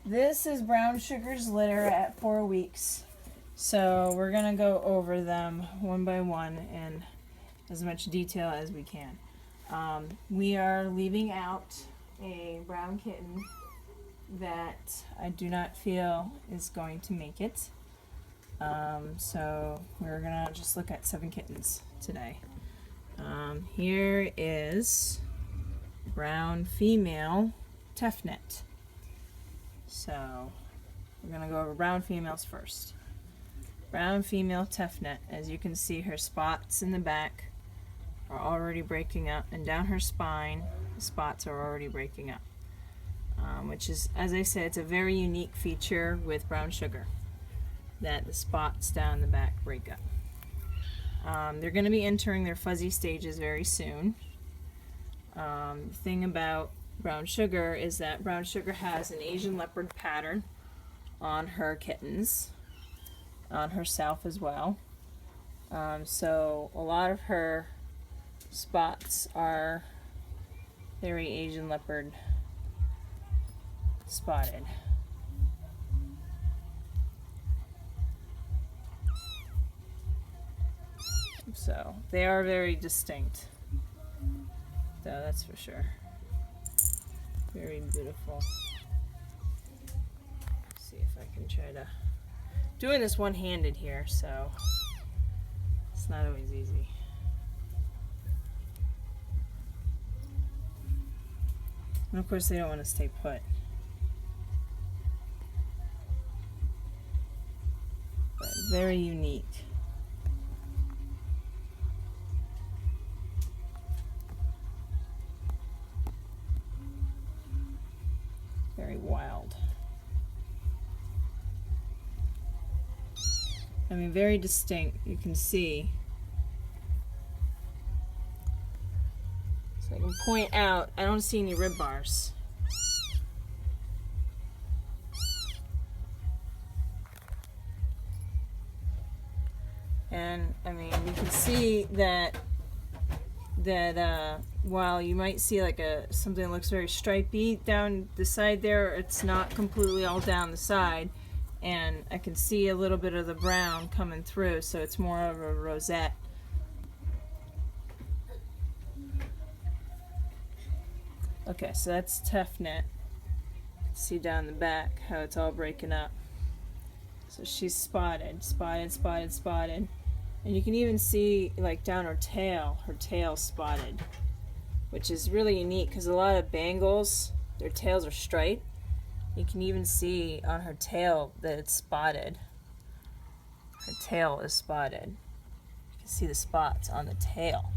This is Brown Sugar's litter at 4 weeks. So we're going to go over them one by one in as much detail as we can. We are leaving out a brown kitten that I do not feel is going to make it. So we're going to just look at 7 kittens today. Here is brown female Tefnut. So we're going to go over brown females first. Brown female Tefnut, as you can see, her spots in the back are already breaking up, and down her spine the spots are already breaking up, which is, as I said, it's a very unique feature with brown sugar, that the spots down the back break up. They're going to be entering their fuzzy stages very soon. The thing about brown sugar is that brown sugar has an Asian leopard pattern on her kittens, on herself as well. So a lot of her spots are very Asian leopard spotted. So they are very distinct, though, that's for sure. Very beautiful. Let's see if I can try to doing this one-handed here, so it's not always easy. And of course they don't want to stay put. But very unique. Very wild. I mean, very distinct. You can see. So I can point out, I don't see any rib bars. And I mean, you can see that while you might see like something that looks very stripy down the side there, it's not completely all down the side. And I can see a little bit of the brown coming through, so it's more of a rosette. Okay, so that's Tefnut. See down the back how it's all breaking up. So she's spotted, spotted, spotted, spotted. And you can even see like down her tail spotted, which is really unique because a lot of Bengals, their tails are striped. You can even see on her tail that it's spotted. Her tail is spotted. You can see the spots on the tail,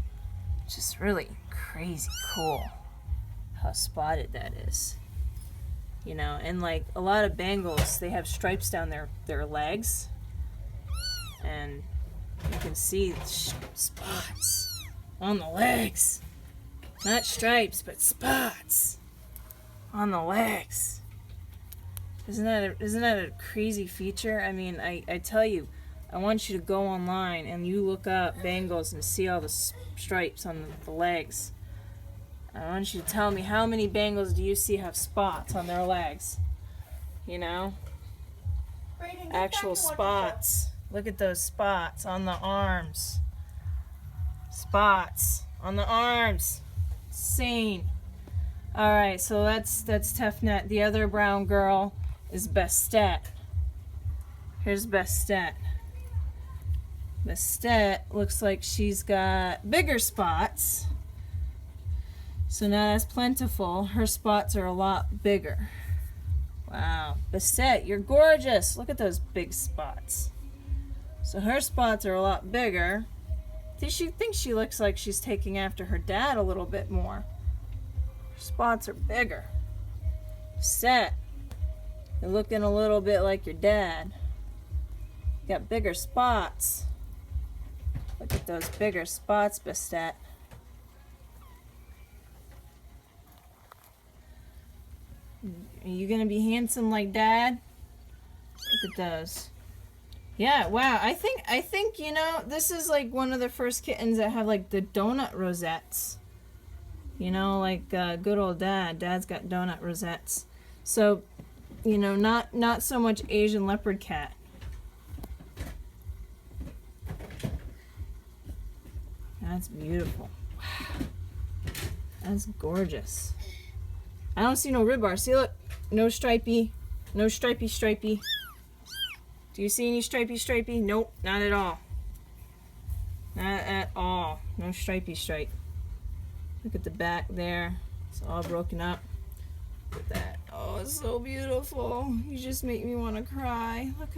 which is really crazy cool how spotted that is. You know, and like a lot of Bengals, they have stripes down their legs, and you can see spots on the legs. Not stripes, but spots on the legs. Isn't that a crazy feature? I mean, I tell you, I want you to go online and you look up Bengals and see all the stripes on the legs. I want you to tell me, how many Bengals do you see have spots on their legs? You know? Actual spots. Look at those spots on the arms. Spots on the arms. Insane. Alright, so that's Tefnut. The other brown girl is Bastet. Here's Bastet. Bastet looks like she's got bigger spots. So not as plentiful. Her spots are a lot bigger. Wow. Bastet, you're gorgeous. Look at those big spots. So her spots are a lot bigger. She thinks she looks like she's taking after her dad a little bit more. Her spots are bigger. Seth, you're looking a little bit like your dad. You got bigger spots. Look at those bigger spots, Bastet. Are you gonna be handsome like Dad? Look at those. Yeah, wow. I think you know, this is like one of the first kittens that have like the donut rosettes. You know, like good old Dad. Dad's got donut rosettes. So You know, not so much Asian leopard cat. That's beautiful. Wow. That's gorgeous. I don't see no rib bar. See, look. No stripey. No stripey. Do you see any stripey? Nope, not at all. Not at all. No stripey stripe. Look at the back there. It's all broken up. Look at that. Oh, it's so beautiful. You just make me want to cry. Look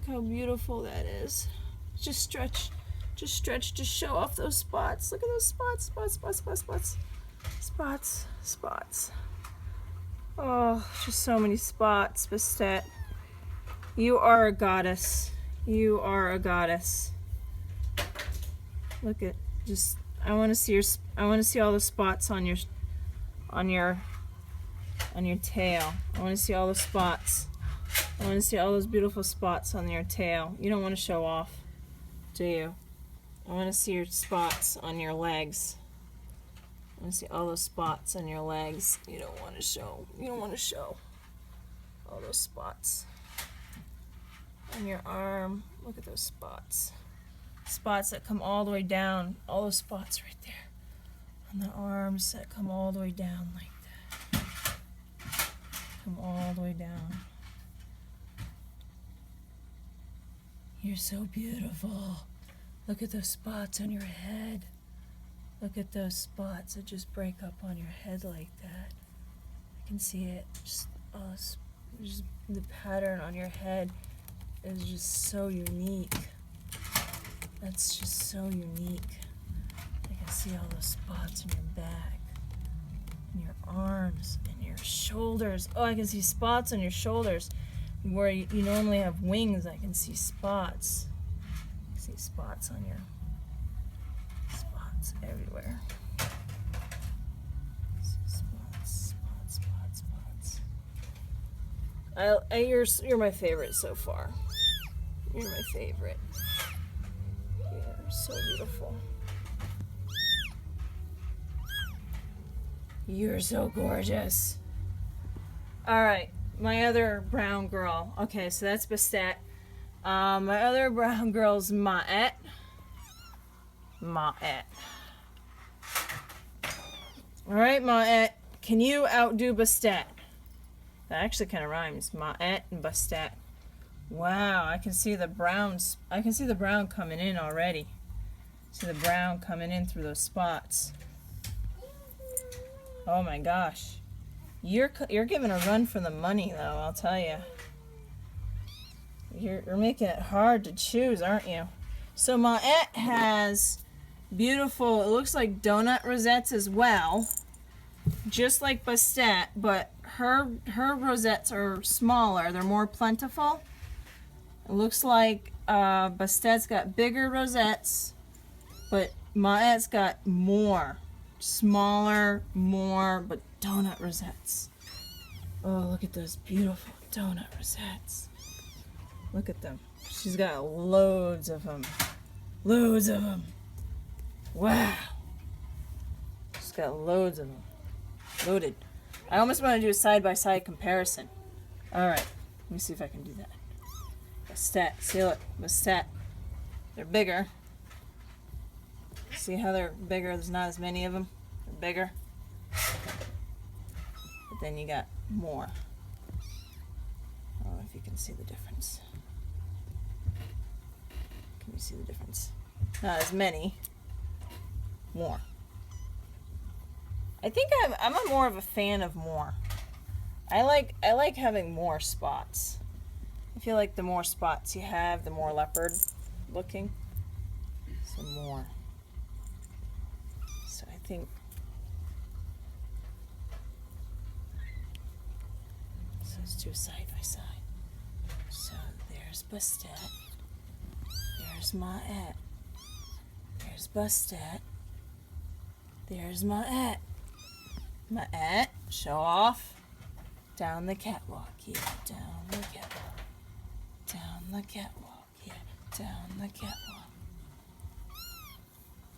how beautiful that is. Just stretch. Just show off those spots. Look at those spots. Spots. Oh, just so many spots, Bastet. You are a goddess. You are a goddess. Look at just. I want to see all the spots on your tail. I want to see all the spots. I want to see all those beautiful spots on your tail. You don't want to show off, do you? I want to see your spots on your legs. I want to see all those spots on your legs. You don't want to show. You don't want to show all those spots on your arm. Look at those spots. Spots that come all the way down. All those spots right there on the arms that come all the way down like that. Come all the way down. You're so beautiful. Look at those spots on your head. Look at those spots that just break up on your head like that. I can see it. Just the pattern on your head is just so unique. That's just so unique. I can see all those spots in your back, in your arms, and your shoulders. Oh, I can see spots on your shoulders where you normally have wings. I can see spots. I see spots on your spots everywhere. Spots. You're my favorite so far. You're my favorite. You're so beautiful. You're so gorgeous. All right, my other brown girl. Okay, so that's Bastet. My other brown girl's Ma'et. All right, Ma'et. Can you outdo Bastet? That actually kind of rhymes. Ma'et and Bastet. Wow, I can see the browns. I can see the brown coming in already. See the brown coming in through those spots. Oh my gosh. You're giving a run for the money though, I'll tell you. You're making it hard to choose, aren't you? So Ma'et has beautiful, it looks like donut rosettes as well. Just like Bastet, but her rosettes are smaller. They're more plentiful. It looks like Bastet's got bigger rosettes, but Ma'et's got more. Smaller, more, but donut rosettes. Oh, look at those beautiful donut rosettes. Look at them. She's got loads of them. Loads of them. Wow. She's got loads of them. Loaded. I almost want to do a side-by-side comparison. Alright, let me see if I can do that. Bastet, see look, Bastet. They're bigger. See how they're bigger? There's not as many of them. They're bigger. But then you got more. I don't know if you can see the difference. Can you see the difference? Not as many. More. I think I'm more of a fan of more. I like having more spots. I feel like the more spots you have, the more leopard looking. So more. So I think. So let's do side by side. So there's Bastet. There's Ma'et. There's Bastet. There's Ma'et. Ma'et, show off. Down the catwalk here. Down the catwalk. Down the catwalk here. Down the catwalk.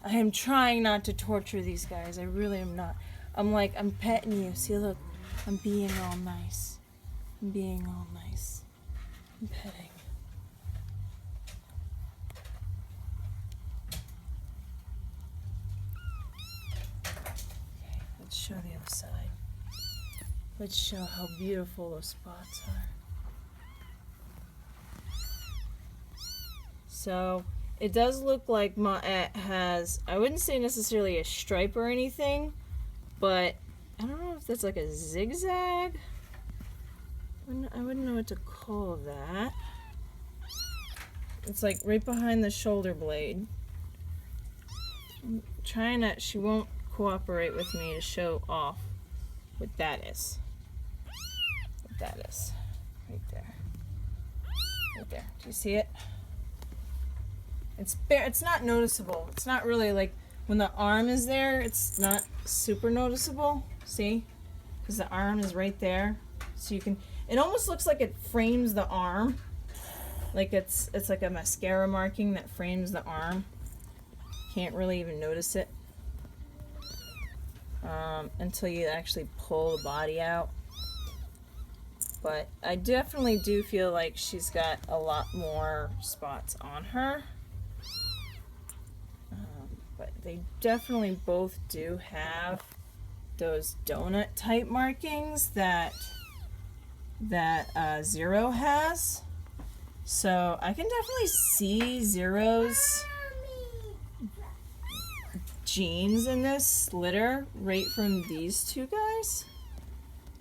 I am trying not to torture these guys. I really am not. I'm petting you. See, look. I'm being all nice. and being all nice and petting. Okay, let's show the other side. Let's show how beautiful those spots are. So it does look like Ma'et has, I wouldn't say necessarily a stripe or anything, but I don't know if that's like a zigzag. I wouldn't know what to call that. It's like right behind the shoulder blade. I'm trying to, she won't cooperate with me to show off what that is. What that is. Right there. Right there. Do you see it? It's bare, it's not noticeable. It's not really like when the arm is there, it's not super noticeable. See? Because the arm is right there. So you can, it almost looks like it frames the arm. Like it's like a mascara marking that frames the arm. Can't really even notice it until you actually pull the body out. But I definitely do feel like she's got a lot more spots on her. But they definitely both do have those donut type markings that Zero has. So I can definitely see Zero's genes in this litter right from these two guys.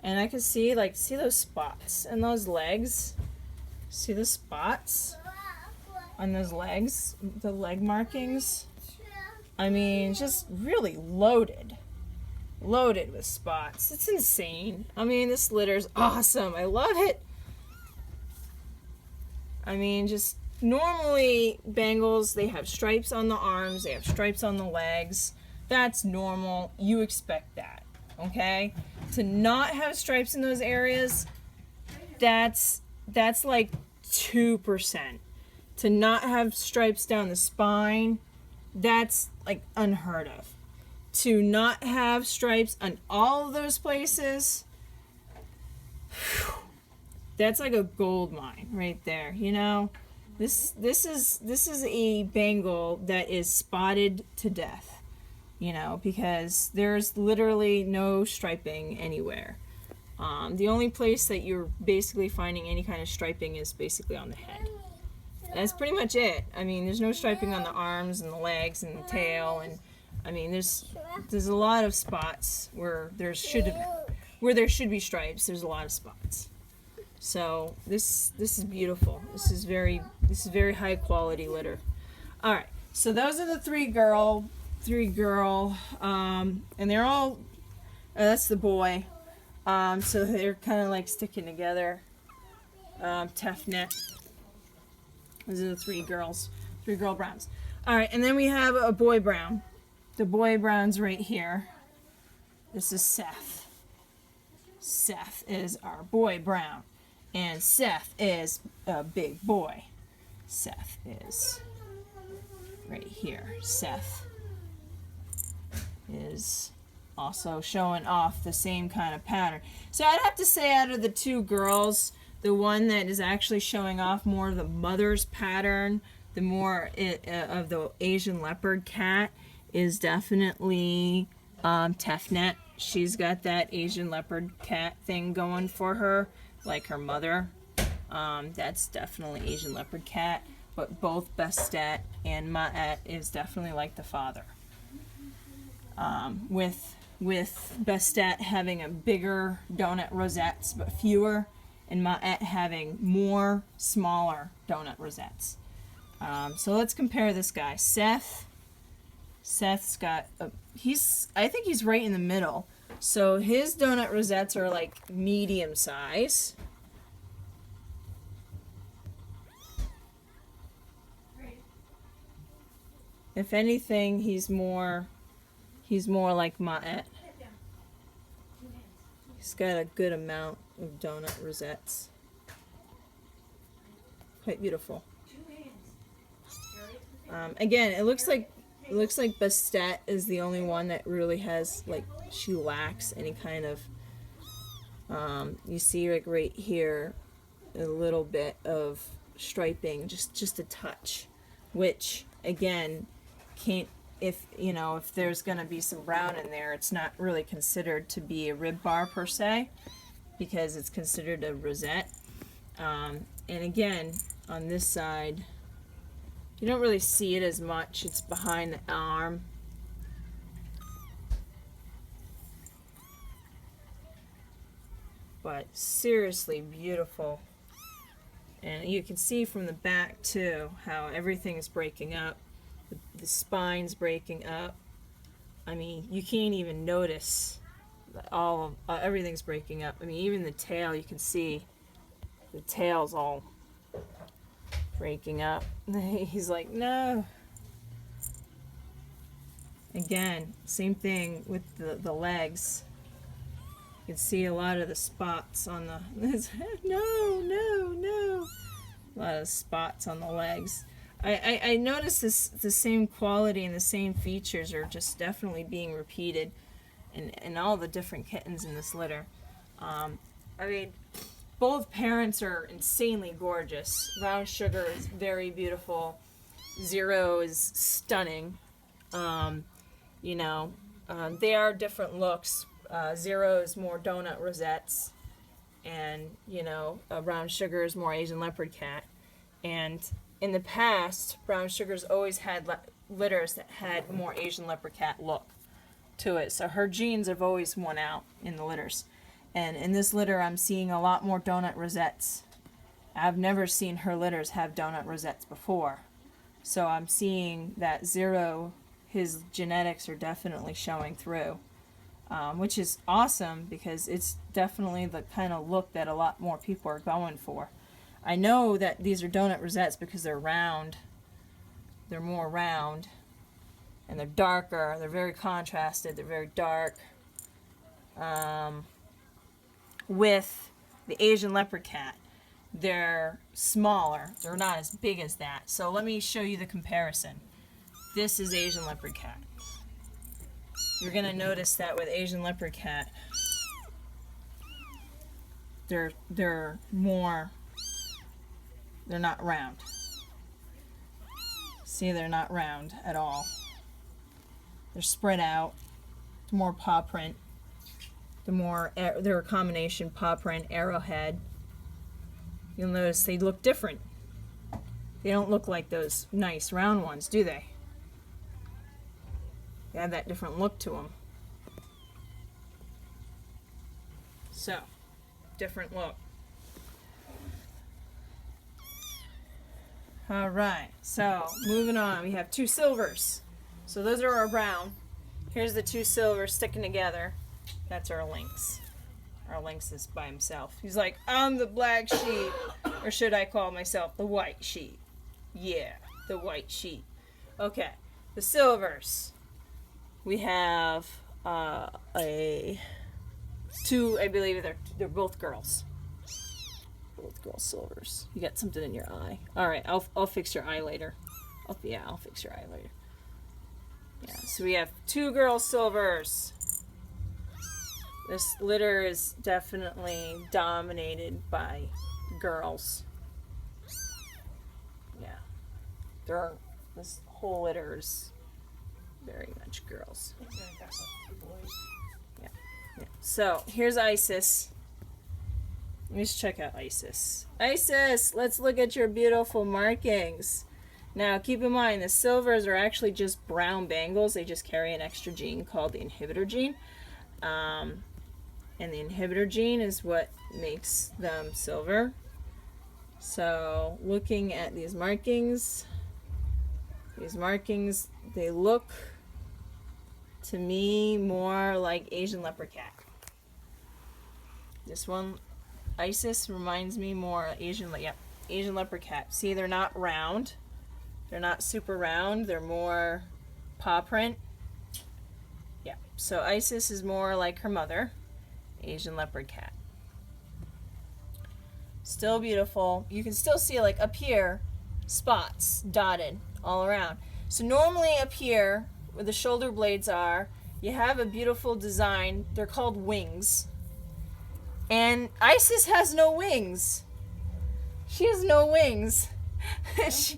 And I can see, like, see those spots and those legs? See the spots on those legs? The leg markings? I mean, just really loaded. Loaded with spots. It's insane. I mean, this litter's awesome. I love it. I mean, just normally Bengals, they have stripes on the arms, they have stripes on the legs. That's normal. You expect that, okay? To not have stripes in those areas, that's like 2%. To not have stripes down the spine, that's like unheard of. To not have stripes on all of those places, that's like a gold mine right there, you know? This is a Bengal that is spotted to death, you know, because there's literally no striping anywhere. The only place that you're basically finding any kind of striping is basically on the head. That's pretty much it. I mean, there's no striping on the arms and the legs and the tail, and I mean, there's a lot of spots where there should be stripes. There's a lot of spots. So this is beautiful. This is very high quality litter. All right. So those are the three girl, and they're all. That's the boy. So they're kind of like sticking together. Tefnut. Those are the three girl browns. All right, and then we have a boy brown. The boy brown's right here. This is Seth. Seth is our boy brown. And Seth is a big boy. Seth is right here. Seth is also showing off the same kind of pattern. So I'd have to say out of the two girls, the one that is actually showing off more of the mother's pattern, the more of the Asian leopard cat, is definitely Tefnut. She's got that Asian leopard cat thing going for her, like her mother. That's definitely Asian leopard cat. But both Bastet and Ma'et is definitely like the father. With Bastet having a bigger donut rosettes, but fewer, and Ma'et having more smaller donut rosettes. So let's compare this guy. Seth's got I think he's right in the middle. So his donut rosettes are like medium size. If anything, he's more like Ma'et. He's got a good amount of donut rosettes. Quite beautiful. Again, it looks like Bastet is the only one that really has, like, she lacks any kind of You see like right here a little bit of striping, just a touch, which again can't, if you know, if there's going to be some brown in there, it's not really considered to be a rib bar per se, because it's considered a rosette. And again, on this side, you don't really see it as much. It's behind the arm. But seriously beautiful. And you can see from the back too how everything is breaking up. The spine's breaking up. I mean, you can't even notice that everything's breaking up. I mean, even the tail, you can see the tail's all breaking up. He's like, no. Again, same thing with the legs. You can see a lot of the spots on the no. A lot of spots on the legs. I noticed the same quality and the same features are just definitely being repeated in all the different kittens in this litter. I mean, both parents are insanely gorgeous. Brown Sugar is very beautiful. Zero is stunning. You know, they are different looks. Zero is more donut rosettes, and you know, Brown Sugar is more Asian leopard cat. And in the past, Brown Sugar's always had litters that had more Asian leopard cat look to it. So her genes have always won out in the litters. And in this litter, I'm seeing a lot more donut rosettes. I've never seen her litters have donut rosettes before. So I'm seeing that Zero, his genetics are definitely showing through. Which is awesome because it's definitely the kind of look that a lot more people are going for. I know that these are donut rosettes because they're round. They're more round. And they're darker. They're very contrasted. They're very dark. With the Asian leopard cat, they're smaller. They're not as big as that. So let me show you the comparison. This is Asian leopard cat. You're going to notice that with Asian leopard cat, they're not round. See, they're not round at all. They're spread out. It's more paw print. They're a combination paw print, arrowhead. You'll notice they look different. They don't look like those nice round ones, do they? They have that different look to them. So, different look. Alright, so moving on, we have two silvers. So those are our brown. Here's the two silvers sticking together. That's our Lynx. Our Lynx is by himself. He's like, I'm the black sheep. Or should I call myself the white sheep? Yeah, the white sheep. Okay, the silvers. We have two, I believe they're both girls. Both girl silvers. You got something in your eye. All right, I'll fix your eye later. I'll fix your eye later. Yeah, so we have two girl silvers. This litter is definitely dominated by girls. Yeah, this whole litter is very much girls. Yeah. So here's Isis. Let me just check out Isis. Isis, let's look at your beautiful markings. Now, keep in mind, the silvers are actually just brown bangles. They just carry an extra gene called the inhibitor gene. And the inhibitor gene is what makes them silver. So, looking at these markings, they look to me more like Asian leopard cat. This one, Isis, reminds me more Asian leopard cat. See, they're not round. They're not super round. They're more paw print. Yeah, so Isis is more like her mother, Asian leopard cat. Still beautiful. You can still see, like, up here, spots dotted all around. So normally up here, where the shoulder blades are, you have a beautiful design. They're called wings. And Isis has no wings. She has no wings. These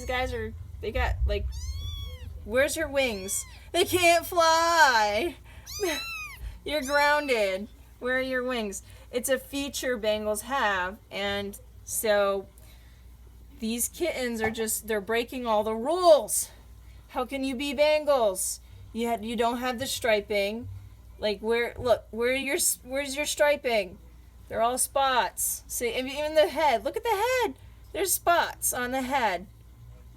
guys are, they got, like, where's your wings? They can't fly. You're grounded. Where are your wings? It's a feature Bengals have, and so these kittens are just, they're breaking all the rules. How can you be Bengals? You don't have the striping. Like, where's your striping? They're all spots. See, even the head. Look at the head. There's spots on the head.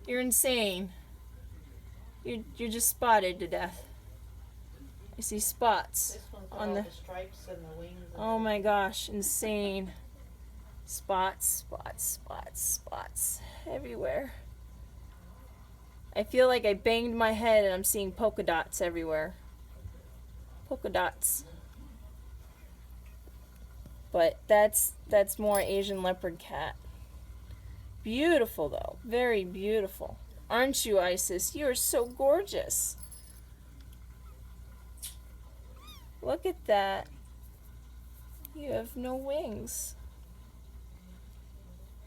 You're insane. You're just spotted to death. I see spots on the stripes and the wings. Oh my gosh, insane. Spots everywhere. I feel like I banged my head and I'm seeing polka dots everywhere. Polka dots. But that's more Asian leopard cat. Beautiful though, very beautiful. Aren't you, Isis? You are so gorgeous. Look at that. You have no wings.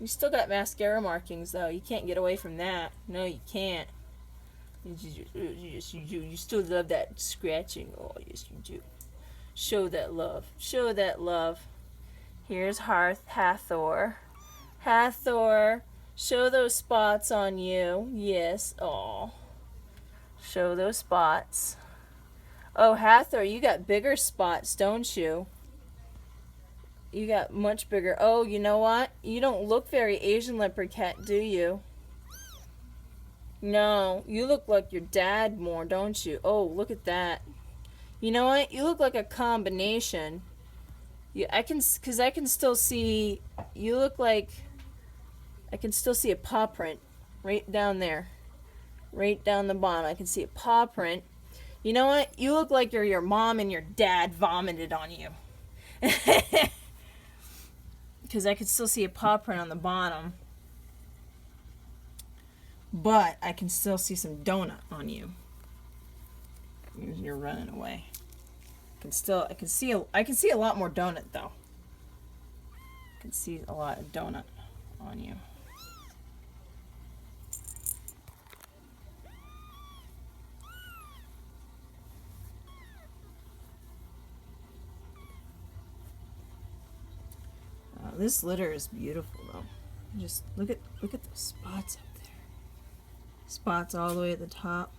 You still got mascara markings though. You can't get away from that. No, you can't. Yes, you do. You still love that scratching. Oh, yes, you do. Show that love. Show that love. Here's Hathor. Hathor, show those spots on you. Yes. Oh. Show those spots. Oh, Hathor, you got bigger spots, don't you? You got much bigger. Oh, you know what? You don't look very Asian leopard cat, do you? No, you look like your dad more, don't you? Oh, look at that. You know what? You look like a combination. I can still see, you look like, I can still see a paw print right down there. Right down the bottom. I can see a paw print. You know what? You look like your mom and your dad vomited on you. Because I could still see a paw print on the bottom. But I can still see some donut on you. You're running away. I can see a lot more donut though. I can see a lot of donut on you. This litter is beautiful though. Just look at those spots up there. Spots all the way at the top.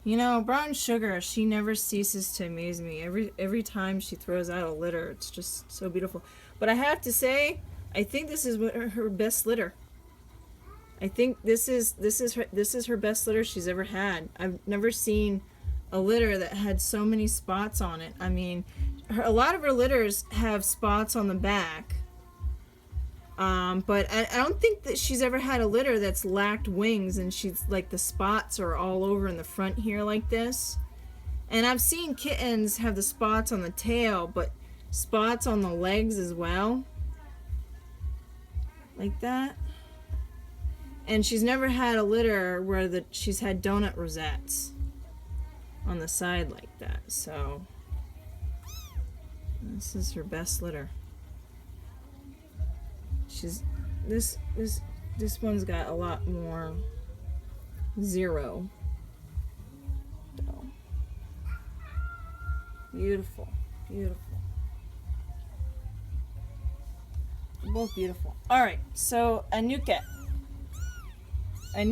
You know, Brown Sugar, she never ceases to amaze me. Every time she throws out a litter, it's just so beautiful. But I have to say, I think this is her best litter. I think this is her best litter she's ever had. I've never seen a litter that had so many spots on it. I mean, a lot of her litters have spots on the back. But I don't think that she's ever had a litter that's lacked wings and she's like the spots are all over in the front here like this. And I've seen kittens have the spots on the tail, but spots on the legs as well. Like that. And she's never had a litter where she's had donut rosettes on the side like that. So this is her best litter. This one's got a lot more zero. So, beautiful, beautiful. Both beautiful. All right, so Anuket. I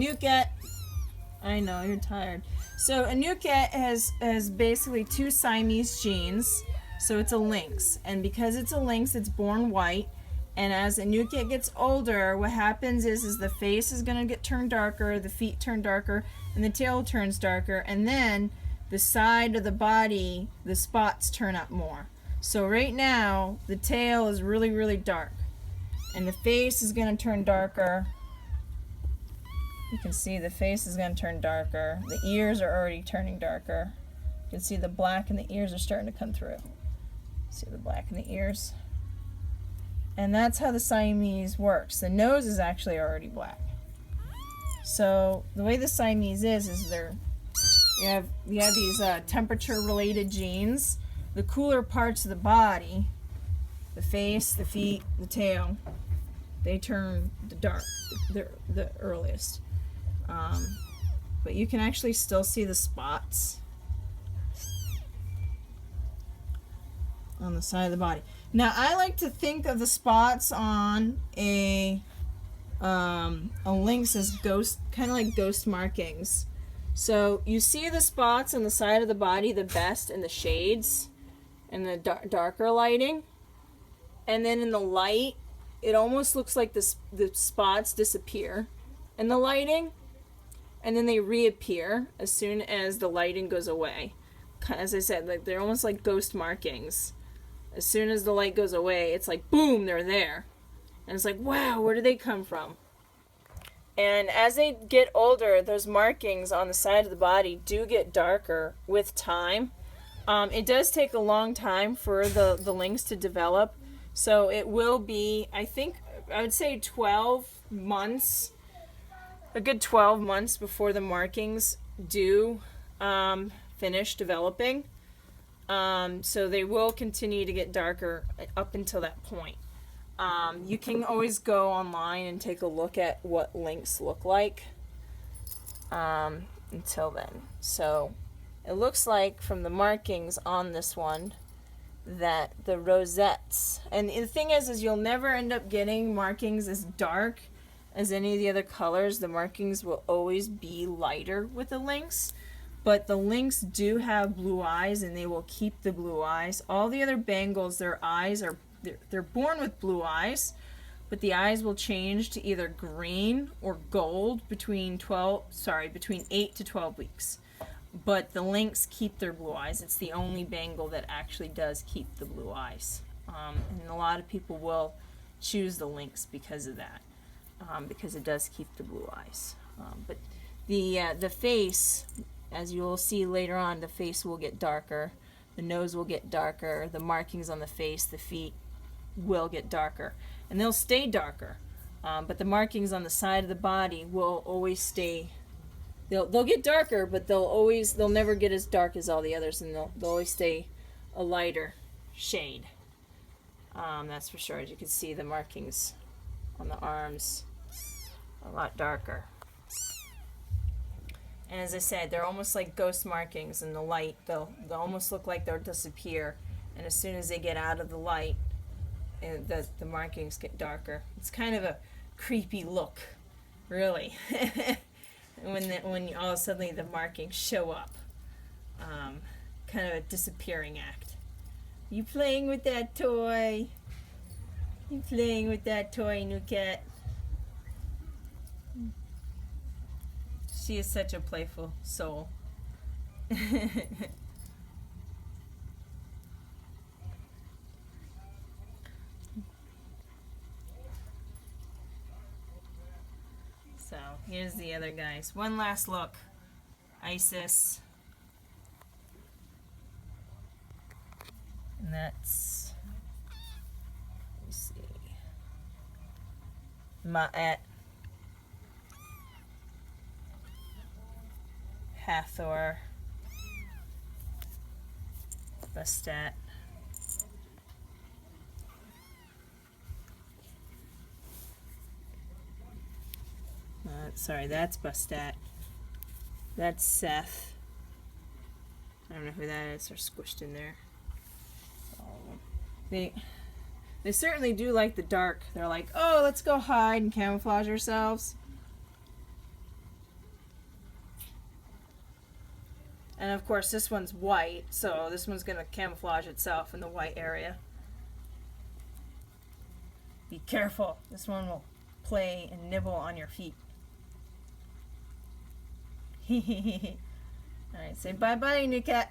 know you're tired. So Anuket has basically two Siamese genes. So it's a lynx, and because it's a lynx, it's born white. And as Anuket gets older, what happens is the face is going to get turned darker, the feet turn darker, and the tail turns darker. And then the side of the body, the spots turn up more. So right now, the tail is really, really dark. And the face is going to turn darker. You can see the face is going to turn darker. The ears are already turning darker. You can see the black in the ears are starting to come through. See the black in the ears? And that's how the Siamese works. The nose is actually already black. So the way the Siamese is they're you have these temperature related genes. The cooler parts of the body, the face, the feet, the tail, they turn the earliest. But you can actually still see the spots on the side of the body. Now, I like to think of the spots on a lynx as ghost, kind of like ghost markings. So you see the spots on the side of the body the best in the shades and the darker lighting, and then in the light, it almost looks like the spots disappear in the lighting, and then they reappear as soon as the lighting goes away. As I said, like they're almost like ghost markings. As soon as the light goes away, it's like boom, they're there, and it's like, wow, where did they come from? And as they get older, those markings on the side of the body do get darker with time. It does take a long time for the lynx to develop, so it will be, I would say 12 months, a good 12 months before the markings do finish developing. So they will continue to get darker up until that point. You can always go online and take a look at what lynx look like until then. So it looks like from the markings on this one that the rosettes, and the thing is you'll never end up getting markings as dark as any of the other colors. The markings will always be lighter with the lynx, but the lynx do have blue eyes, and they will keep the blue eyes. All the other Bengals, their eyes are, they're born with blue eyes, but the eyes will change to either green or gold between 8 to 12 weeks. But the lynx keep their blue eyes. It's the only Bengal that actually does keep the blue eyes. And a lot of people will choose the lynx because of that, because it does keep the blue eyes. But the face, as you will see later on, the face will get darker, the nose will get darker, the markings on the face, the feet will get darker, and they'll stay darker. But the markings on the side of the body will always stay. They'll get darker, but they'll never get as dark as all the others, and they'll always stay a lighter shade. That's for sure. As you can see, the markings on the arms a lot darker. And as I said, they're almost like ghost markings in the light. They'll almost look like they'll disappear, and as soon as they get out of the light, the markings get darker. It's kind of a creepy look, really. when all suddenly the markings show up, kind of a disappearing act. You playing with that toy? You playing with that toy, Anuket? She is such a playful soul. So here's the other guys. One last look. Isis. And that's, let me see, Ma'at, Hathor, Bastet, sorry, that's Bastet. That's Seth. I don't know who that is. They're squished in there. They certainly do like the dark. They're like, oh, let's go hide and camouflage ourselves. And of course, this one's white, so this one's going to camouflage itself in the white area. Be careful. This one will play and nibble on your feet. Alright, say bye-bye, Anuket.